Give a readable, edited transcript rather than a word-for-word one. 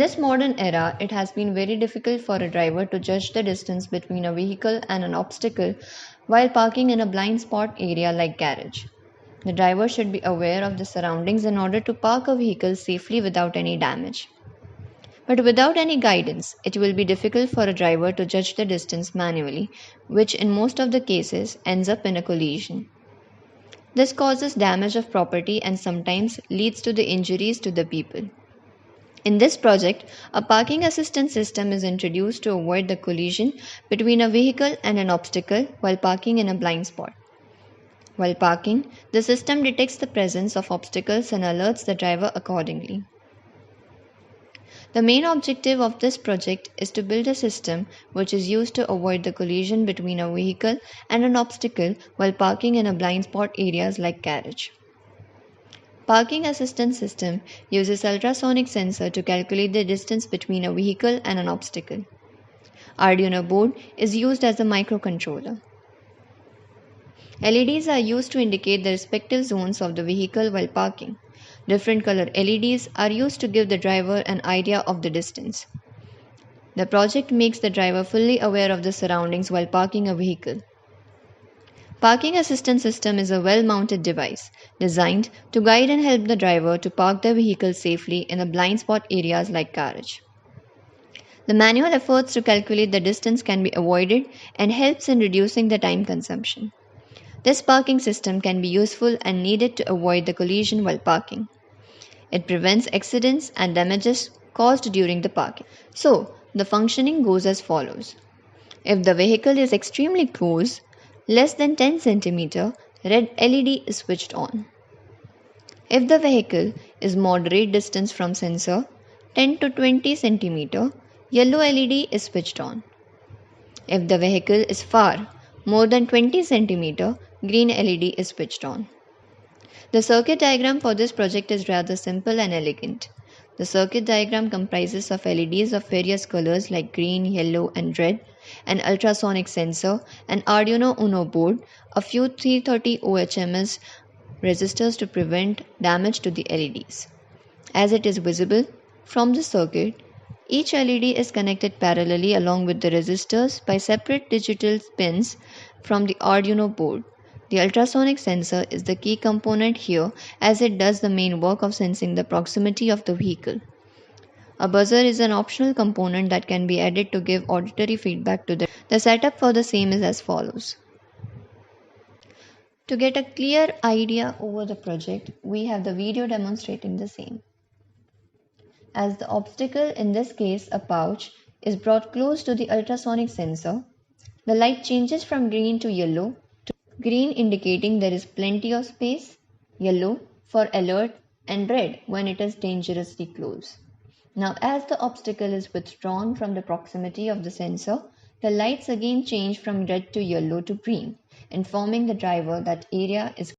this modern era, it has been very difficult for a driver to judge the distance between a vehicle and an obstacle while parking in a blind spot area like garage. The driver should be aware of the surroundings in order to park a vehicle safely without any damage. But without any guidance, it will be difficult for a driver to judge the distance manually, which in most of the cases ends up in a collision. This causes damage of property and sometimes leads to the injuries to the people. In this project, a parking assistance system is introduced to avoid the collision between a vehicle and an obstacle while parking in a blind spot. While parking, the system detects the presence of obstacles and alerts the driver accordingly. The main objective of this project is to build a system which is used to avoid the collision between a vehicle and an obstacle while parking in a blind spot areas like garage. Parking assistance system uses ultrasonic sensor to calculate the distance between a vehicle and an obstacle. Arduino board is used as a microcontroller. LEDs are used to indicate the respective zones of the vehicle while parking. Different color LEDs are used to give the driver an idea of the distance. The project makes the driver fully aware of the surroundings while parking a vehicle. Parking assistance system is a well-mounted device designed to guide and help the driver to park their vehicle safely in a blind spot areas like garage. The manual efforts to calculate the distance can be avoided and helps in reducing the time consumption. This parking system can be useful and needed to avoid the collision while parking. It prevents accidents and damages caused during the parking. So, the functioning goes as follows. If the vehicle is extremely close, less than 10 cm, red LED is switched on. If the vehicle is moderate distance from sensor, 10 to 20 cm, yellow LED is switched on. If the vehicle is far, more than 20 cm, green LED is switched on. The circuit diagram for this project is rather simple and elegant. The circuit diagram comprises of LEDs of various colors like green, yellow and red, an ultrasonic sensor, an Arduino Uno board, a few 330 ohms resistors to prevent damage to the LEDs. As it is visible from the circuit, each LED is connected parallelly along with the resistors by separate digital pins from the Arduino board. The ultrasonic sensor is the key component here as it does the main work of sensing the proximity of the vehicle. A buzzer is an optional component that can be added to give auditory feedback to the setup for the same is as follows. To get a clear idea over the project, we have the video demonstrating the same. As the obstacle, in this case a pouch, is brought close to the ultrasonic sensor, the light changes from green to yellow. Green indicating there is plenty of space, yellow for alert and red when it is dangerously close. Now as the obstacle is withdrawn from the proximity of the sensor, the lights again change from red to yellow to green, informing the driver that area is